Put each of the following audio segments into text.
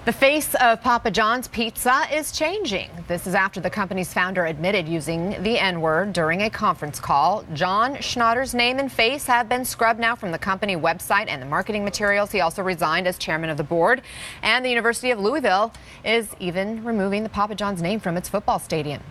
The face of Papa John's Pizza is changing. This is after the company's founder admitted using the N-word during a conference call. John Schnatter's name and face have been scrubbed now from the company website and the marketing materials. He also resigned as chairman of the board. And the University of Louisville is even removing the Papa John's name from its football stadium.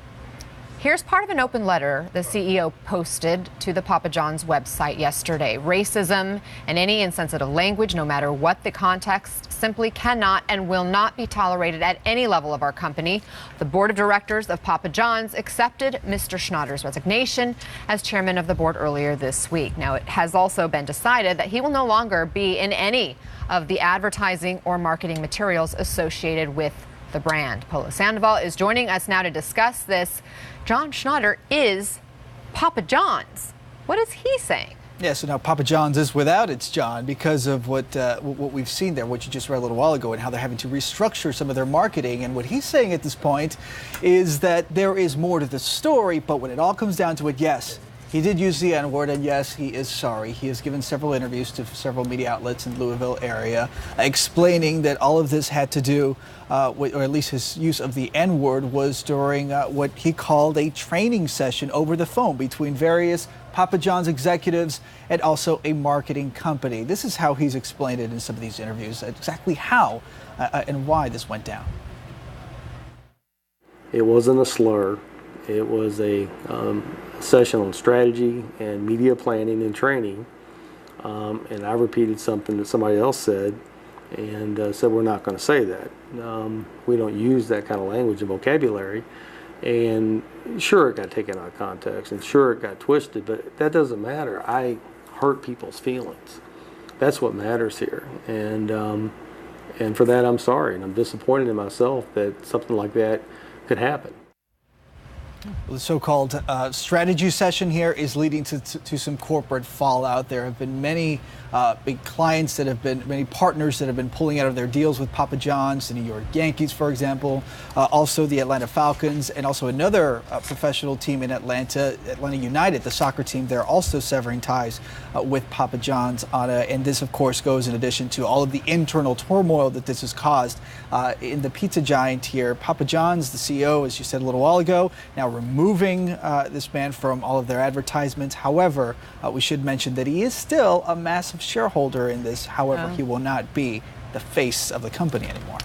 Here's part of an open letter the CEO posted to the Papa John's website yesterday. Racism and any insensitive language, no matter what the context, simply cannot and will not be tolerated at any level of our company. The board of directors of Papa John's accepted Mr. Schnatter's resignation as chairman of the board earlier this week. Now, it has also been decided that he will no longer be in any of the advertising or marketing materials associated with the brand. Polo Sandoval is joining us now to discuss this. John Schnatter is Papa John's. What is he saying? Yeah, so now Papa John's is without its John because of what we've seen there, what you just read a little while ago, and how they're having to restructure some of their marketing. And what he's saying at this point is that there is more to the story, but when it all comes down to it, yes, he did use the N-word, and yes, he is sorry. He has given several interviews to several media outlets in the Louisville area, explaining that all of this had to do, with, or at least his use of the N-word was during what he called a training session over the phone between various Papa John's executives and also a marketing company. This is how he's explained it in some of these interviews, exactly how and why this went down. It wasn't a slur. It was a session on strategy and media planning and training, and I repeated something that somebody else said and said we're not going to say that. We don't use that kind of language and vocabulary, and sure it got taken out of context and sure it got twisted, but that doesn't matter. I hurt people's feelings. That's what matters here, and for that I'm sorry, and I'm disappointed in myself that something like that could happen. Well, the so-called strategy session here is leading to some corporate fallout. There have been many big clients that have been, many partners that have been pulling out of their deals with Papa John's, the New York Yankees, for example, also the Atlanta Falcons, and also another professional team in Atlanta, Atlanta United, the soccer team. They're also severing ties with Papa John's. And this, of course, goes in addition to all of the internal turmoil that this has caused in the pizza giant here. Papa John's, the CEO, as you said a little while ago, now removing this man from all of their advertisements. However, we should mention that he is still a massive shareholder in this. However, he will not be the face of the company anymore.